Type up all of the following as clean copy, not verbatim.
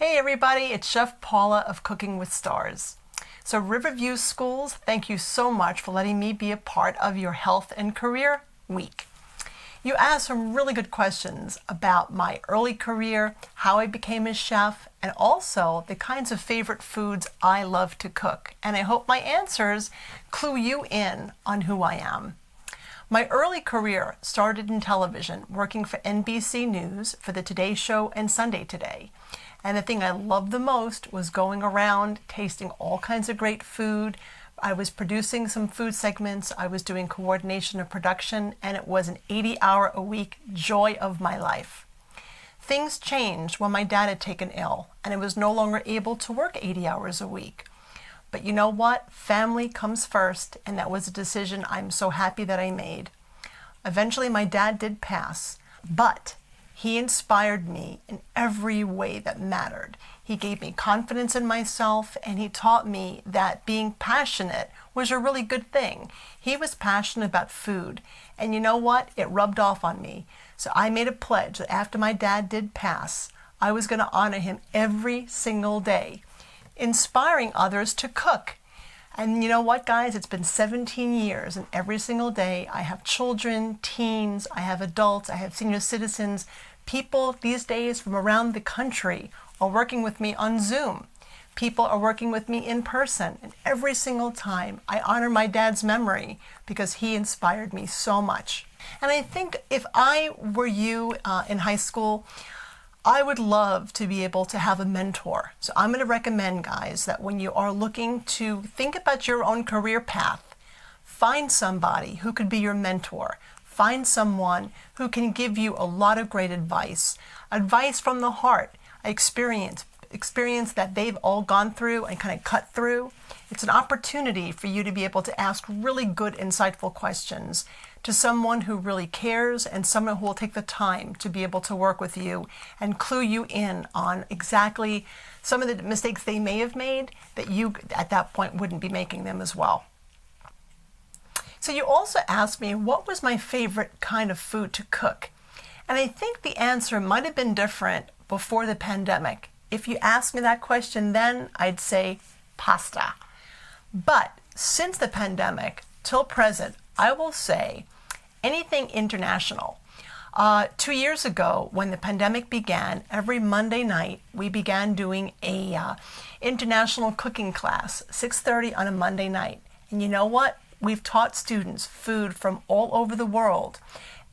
Hey everybody, it's Chef Paula of Cooking with Stars. So Riverview Schools, thank you so much for letting me be a part of your Health and Career Week. You asked some really good questions about my early career, how I became a chef, and also the kinds of favorite foods I love to cook. And I hope my answers clue you in on who I am. My early career started in television, working for NBC News for the Today Show and Sunday Today. And the thing I loved the most was going around, tasting all kinds of great food. I was producing some food segments, I was doing coordination of production, and it was an 80-hour-a-week joy of my life. Things changed when my dad had taken ill, and I was no longer able to work 80 hours a week. But you know what? Family comes first, and that was a decision I'm so happy that I made. Eventually, my dad did pass, but he inspired me in every way that mattered. He gave me confidence in myself, and he taught me that being passionate was a really good thing. He was passionate about food, and you know what? It rubbed off on me. So I made a pledge that after my dad did pass, I was going to honor him every single day, inspiring others to cook. And you know what, guys? It's been 17 years, and every single day I have children, teens, I have adults, I have senior citizens. People these days from around the country are working with me on Zoom. People are working with me in person, and every single time I honor my dad's memory because he inspired me so much. And I think if I were you in high school, I would love to be able to have a mentor. So I'm going to recommend, guys, that when you are looking to think about your own career path, find somebody who could be your mentor. Find someone who can give you a lot of great advice from the heart, experience that they've all gone through and kind of cut through. It's an opportunity for you to be able to ask really good, insightful questions to someone who really cares and someone who will take the time to be able to work with you and clue you in on exactly some of the mistakes they may have made that you at that point wouldn't be making them as well. So you also asked me what was my favorite kind of food to cook. And I think the answer might have been different before the pandemic. If you asked me that question then, I'd say pasta. But since the pandemic till present, I will say anything international. 2 years ago, when the pandemic began, every Monday night we began doing a international cooking class, 6:30 on a Monday night. And you know what? We've taught students food from all over the world.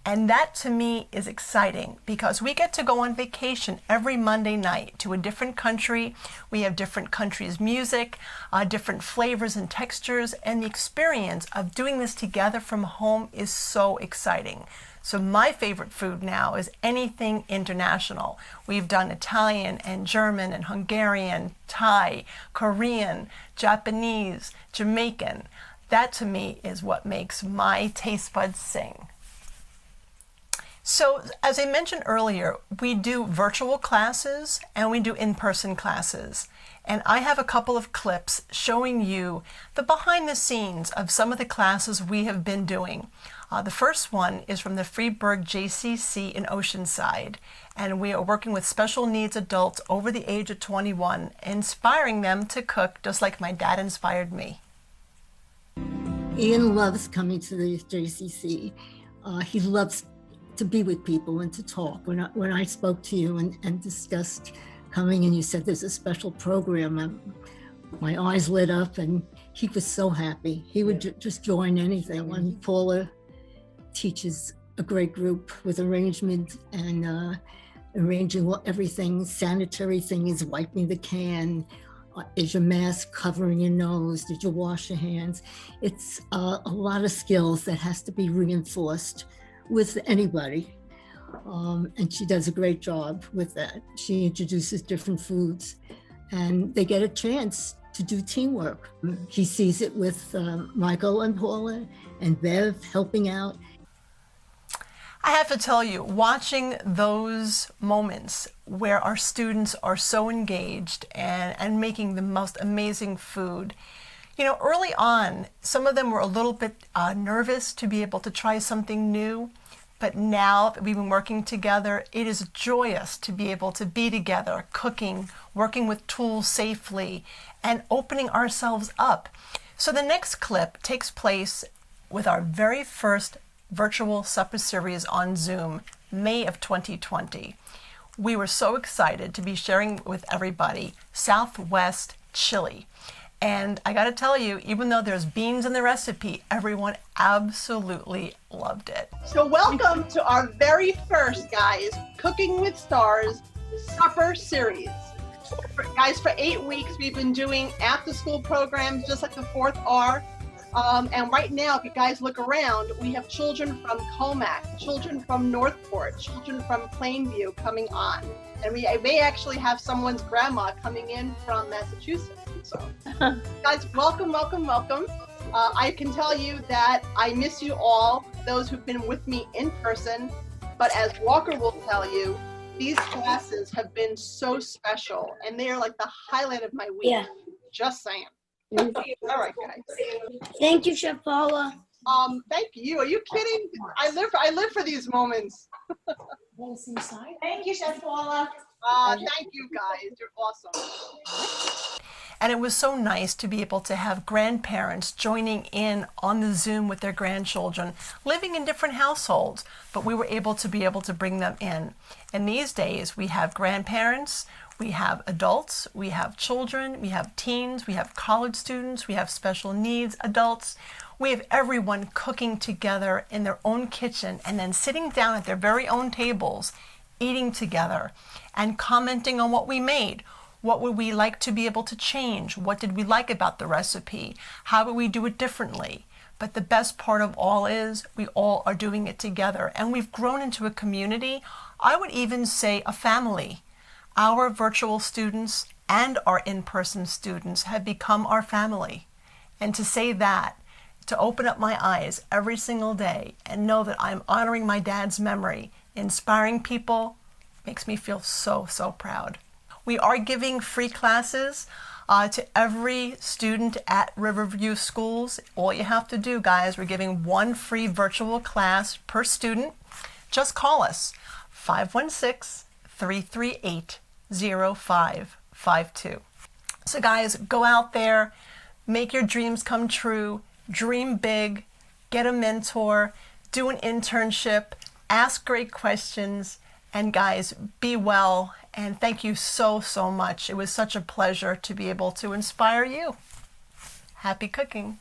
And that to me is exciting because we get to go on vacation every Monday night to a different country. We have different countries' music, different flavors and textures, and the experience of doing this together from home is so exciting. So my favorite food now is anything international. We've done Italian and German and Hungarian, Thai, Korean, Japanese, Jamaican. That to me is what makes my taste buds sing. So as I mentioned earlier, we do virtual classes and we do in-person classes. And I have a couple of clips showing you the behind the scenes of some of the classes we have been doing. The first one is from the Freeburg JCC in Oceanside. And we are working with special needs adults over the age of 21, inspiring them to cook just like my dad inspired me. Ian loves coming to the JCC. He loves to be with people and to talk. When I spoke to you and discussed coming and you said there's a special program, my eyes lit up and he was so happy. He would just join anything. When Paula teaches a great group with arrangement and arranging everything, sanitary things, wiping the can, is your mask covering your nose? Did you wash your hands? It's a lot of skills that has to be reinforced with anybody. And she does a great job with that. She introduces different foods and they get a chance to do teamwork. He sees it with Michael and Paula and Bev helping out. I have to tell you, watching those moments where our students are so engaged and making the most amazing food, you know, early on, some of them were a little bit nervous to be able to try something new, But now that we've been working together, it is joyous to be able to be together, cooking, working with tools safely, and opening ourselves up. So the next clip takes place with our very first virtual supper series on Zoom, May of 2020. We were so excited to be sharing with everybody Southwest chili. And I gotta tell you, even though there's beans in the recipe, everyone absolutely loved it. So welcome to our very first, guys, Cooking with Stars supper series. Guys, for 8 weeks, we've been doing after-school programs, just like the fourth R. And right now, if you guys look around, we have children from Comac, children from Northport, children from Plainview coming on. And we may actually have someone's grandma coming in from Massachusetts. So, guys, welcome, welcome, welcome. I can tell you that I miss you all, those who've been with me in person. But as Walker will tell you, these classes have been so special, and they are like the highlight of my week. Yeah. Just saying. All right, guys. Thank you, Chef Paula. Thank you. Are you kidding? I live for these moments. Thank you, Chef Paula. Thank you, guys. You're awesome. And it was so nice to be able to have grandparents joining in on the Zoom with their grandchildren, living in different households, but we were able to bring them in. And these days we have grandparents, we have adults, we have children, we have teens, we have college students, we have special needs adults. We have everyone cooking together in their own kitchen and then sitting down at their very own tables, eating together and commenting on what we made. What would we like to be able to change? What did we like about the recipe? How would we do it differently? But the best part of all is we all are doing it together, and we've grown into a community. I would even say a family. Our virtual students and our in-person students have become our family. And to say that, to open up my eyes every single day and know that I'm honoring my dad's memory, inspiring people, makes me feel so, so proud. We are giving free classes to every student at Riverview schools. All you have to do, guys, we're giving one free virtual class per student. Just call us, 516-338-0552. So guys, go out there, make your dreams come true, dream big, get a mentor, do an internship, ask great questions, and guys, be well. And thank you so, so much. It was such a pleasure to be able to inspire you. Happy cooking.